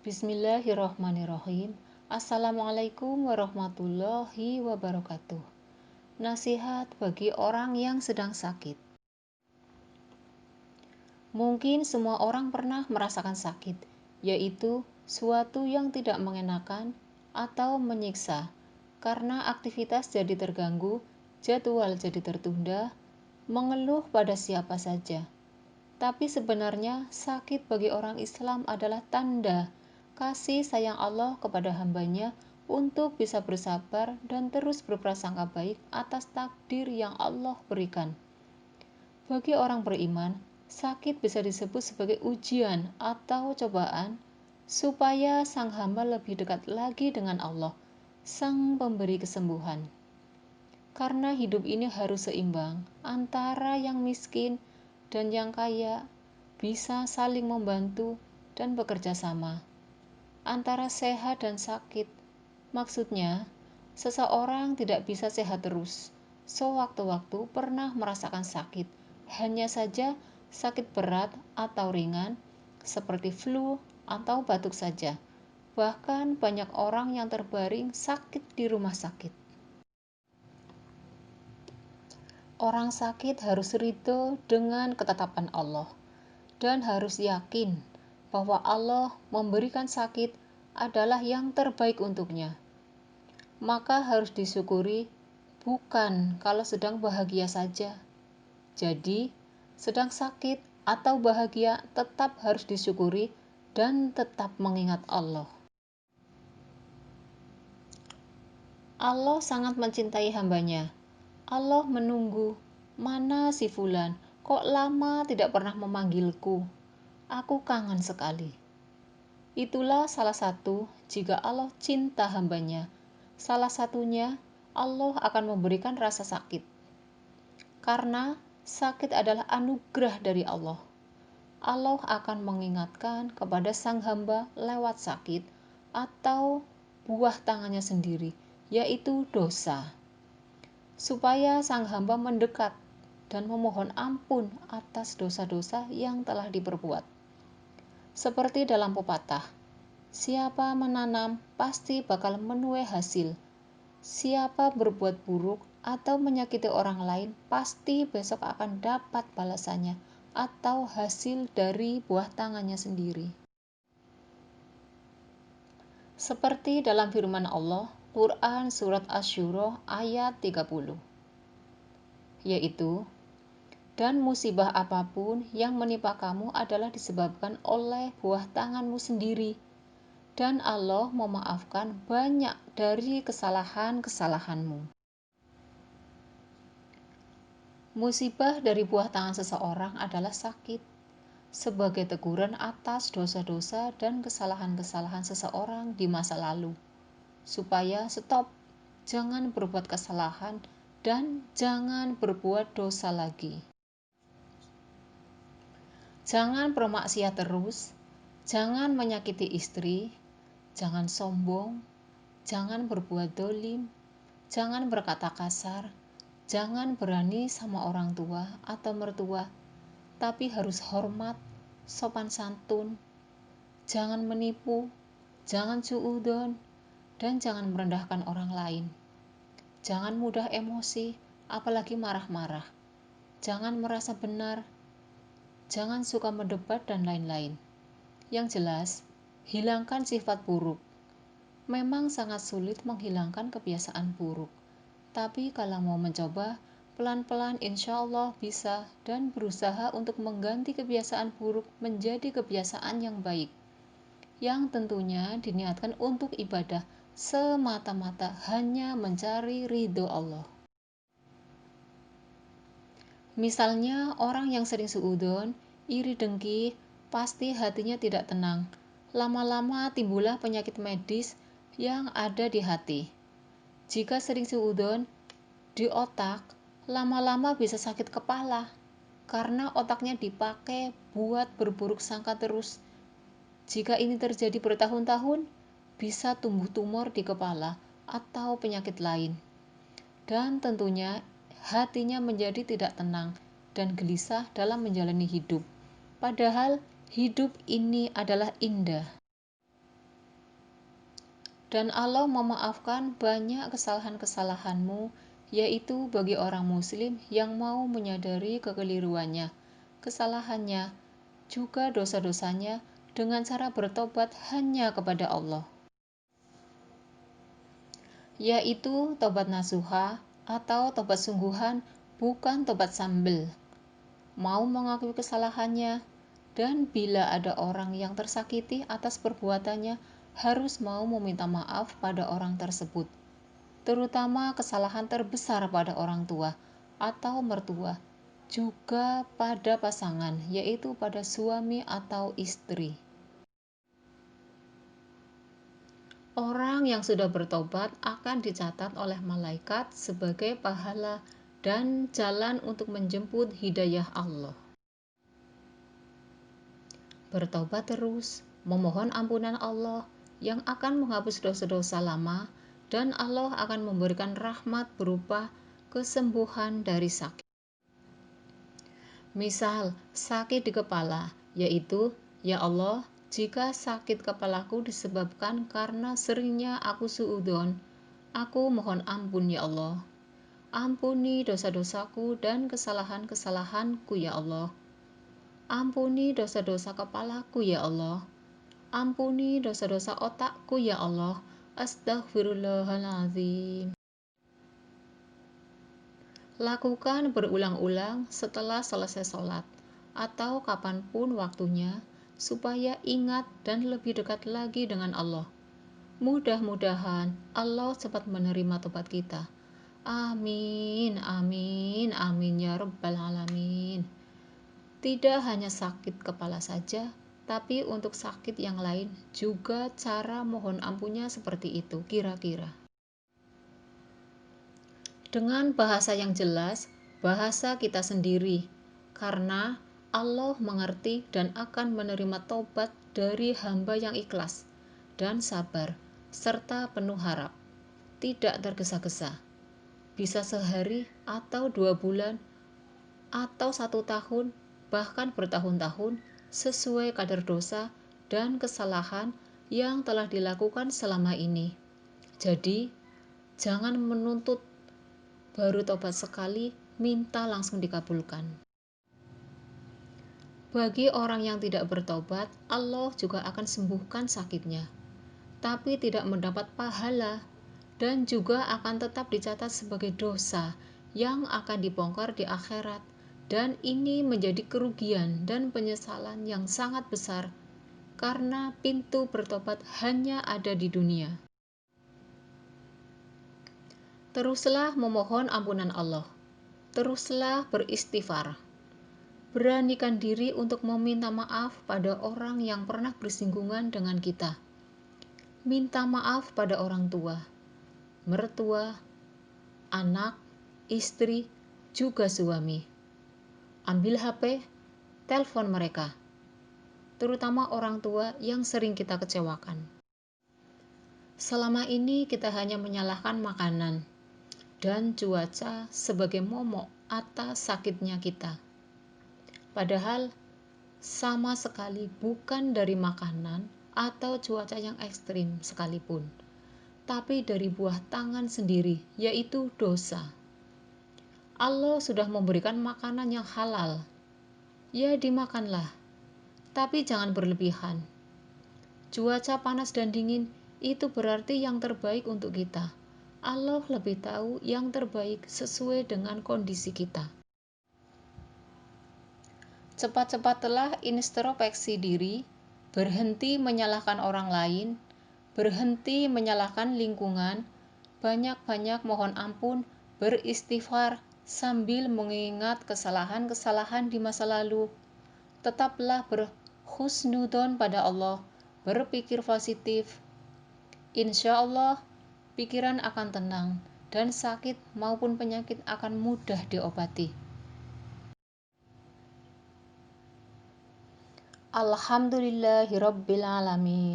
Bismillahirrohmanirrohim. Assalamualaikum warahmatullahi wabarakatuh. Nasihat bagi orang yang sedang sakit. Mungkin semua orang pernah merasakan sakit, yaitu suatu yang tidak mengenakan atau menyiksa, karena aktivitas jadi terganggu, jadwal jadi tertunda, mengeluh pada siapa saja. Tapi sebenarnya sakit bagi orang Islam adalah tanda kasih sayang Allah kepada hambanya untuk bisa bersabar dan terus berprasangka baik atas takdir yang Allah berikan. Bagi orang beriman, sakit bisa disebut sebagai ujian atau cobaan supaya sang hamba lebih dekat lagi dengan Allah, sang pemberi kesembuhan. Karena hidup ini harus seimbang antara yang miskin dan yang kaya, bisa saling membantu dan bekerja sama. Antara sehat dan sakit, maksudnya seseorang tidak bisa sehat terus. Sewaktu-waktu pernah merasakan sakit, hanya saja sakit berat atau ringan, seperti flu atau batuk saja. Bahkan banyak orang yang terbaring sakit di rumah sakit. Orang sakit harus ridho dengan ketetapan Allah dan harus yakin bahwa Allah memberikan sakit adalah yang terbaik untuknya. Maka harus disyukuri, bukan kalau sedang bahagia saja. Jadi, sedang sakit atau bahagia tetap harus disyukuri dan tetap mengingat Allah. Allah sangat mencintai hambanya. Allah menunggu, mana si Fulan, kok lama tidak pernah memanggilku? Aku kangen sekali. Itulah salah satu jika Allah cinta hambanya. Salah satunya, Allah akan memberikan rasa sakit. Karena sakit adalah anugerah dari Allah. Allah akan mengingatkan kepada sang hamba lewat sakit atau buah tangannya sendiri, yaitu dosa. Supaya sang hamba mendekat dan memohon ampun atas dosa-dosa yang telah diperbuat. Seperti dalam pepatah, siapa menanam pasti bakal menuai hasil. Siapa berbuat buruk atau menyakiti orang lain pasti besok akan dapat balasannya atau hasil dari buah tangannya sendiri. Seperti dalam firman Allah, Quran Surat Asy-Syura ayat 30, yaitu, dan musibah apapun yang menimpa kamu adalah disebabkan oleh buah tanganmu sendiri, dan Allah memaafkan banyak dari kesalahan-kesalahanmu. Musibah dari buah tangan seseorang adalah sakit, sebagai teguran atas dosa-dosa dan kesalahan-kesalahan seseorang di masa lalu, supaya stop, jangan berbuat kesalahan dan jangan berbuat dosa lagi. Jangan bermaksiat terus, jangan menyakiti istri, jangan sombong, jangan berbuat dolim, jangan berkata kasar, jangan berani sama orang tua atau mertua, tapi harus hormat, sopan santun, jangan menipu, jangan suudzon, dan jangan merendahkan orang lain. Jangan mudah emosi, apalagi marah-marah. Jangan merasa benar, jangan suka mendebat, dan lain-lain. Yang jelas, hilangkan sifat buruk. Memang sangat sulit menghilangkan kebiasaan buruk, tapi kalau mau mencoba, pelan-pelan insya Allah bisa, dan berusaha untuk mengganti kebiasaan buruk menjadi kebiasaan yang baik, yang tentunya diniatkan untuk ibadah semata-mata hanya mencari ridho Allah. Misalnya orang yang sering suudzon, iri dengki, pasti hatinya tidak tenang. Lama-lama timbullah penyakit medis yang ada di hati. Jika sering suudzon di otak, lama-lama bisa sakit kepala karena otaknya dipakai buat berburuk sangka terus. Jika ini terjadi bertahun-tahun, bisa tumbuh tumor di kepala atau penyakit lain. Dan tentunya hatinya menjadi tidak tenang dan gelisah dalam menjalani hidup. Padahal hidup ini adalah indah. Dan Allah memaafkan banyak kesalahan-kesalahanmu, yaitu bagi orang muslim yang mau menyadari kekeliruannya, kesalahannya, juga dosa-dosanya dengan cara bertobat hanya kepada Allah, yaitu tobat nasuha atau tobat sungguhan, bukan tobat sambel. Mau mengakui kesalahannya, dan bila ada orang yang tersakiti atas perbuatannya, harus mau meminta maaf pada orang tersebut, terutama kesalahan terbesar pada orang tua atau mertua, juga pada pasangan, yaitu pada suami atau istri. Orang yang sudah bertobat akan dicatat oleh malaikat sebagai pahala dan jalan untuk menjemput hidayah Allah. Bertobat terus, memohon ampunan Allah yang akan menghapus dosa-dosa lama, dan Allah akan memberikan rahmat berupa kesembuhan dari sakit. Misal, sakit di kepala, yaitu, ya Allah, jika sakit kepalaku disebabkan karena seringnya aku suudzon, aku mohon ampun ya Allah. Ampuni dosa-dosaku dan kesalahan-kesalahanku ya Allah. Ampuni dosa-dosa kepalaku ya Allah. Ampuni dosa-dosa otakku ya Allah. Astaghfirullahaladzim. Lakukan berulang-ulang setelah selesai sholat atau kapanpun waktunya, supaya ingat dan lebih dekat lagi dengan Allah. Mudah-mudahan Allah cepat menerima tobat kita. Amin, amin, amin ya rabbal alamin. Tidak hanya sakit kepala saja, tapi untuk sakit yang lain juga cara mohon ampunnya seperti itu kira-kira. Dengan bahasa yang jelas, bahasa kita sendiri, karena Allah mengerti dan akan menerima tobat dari hamba yang ikhlas dan sabar, serta penuh harap, tidak tergesa-gesa. Bisa sehari atau 2 bulan, atau 1 tahun, bahkan bertahun-tahun, sesuai kadar dosa dan kesalahan yang telah dilakukan selama ini. Jadi, jangan menuntut baru tobat sekali, minta langsung dikabulkan. Bagi orang yang tidak bertobat, Allah juga akan sembuhkan sakitnya, tapi tidak mendapat pahala, dan juga akan tetap dicatat sebagai dosa yang akan dibongkar di akhirat, dan ini menjadi kerugian dan penyesalan yang sangat besar, karena pintu bertobat hanya ada di dunia. Teruslah memohon ampunan Allah. Teruslah beristighfar. Beranikan diri untuk meminta maaf pada orang yang pernah bersinggungan dengan kita. Minta maaf pada orang tua, mertua, anak, istri, juga suami. Ambil HP, telepon mereka, terutama orang tua yang sering kita kecewakan. Selama ini kita hanya menyalahkan makanan dan cuaca sebagai momok atas sakitnya kita. Padahal sama sekali bukan dari makanan atau cuaca yang ekstrim sekalipun, tapi dari buah tangan sendiri, yaitu dosa. Allah sudah memberikan makanan yang halal, ya dimakanlah, tapi jangan berlebihan. Cuaca panas dan dingin itu berarti yang terbaik untuk kita. Allah lebih tahu yang terbaik sesuai dengan kondisi kita. Cepat-cepatlah introspeksi diri, berhenti menyalahkan orang lain, berhenti menyalahkan lingkungan, banyak-banyak mohon ampun, beristighfar, sambil mengingat kesalahan-kesalahan di masa lalu. Tetaplah berhusnudzon pada Allah, berpikir positif. Insya Allah, pikiran akan tenang, dan sakit maupun penyakit akan mudah diobati. Alhamdulillahirabbil alamin.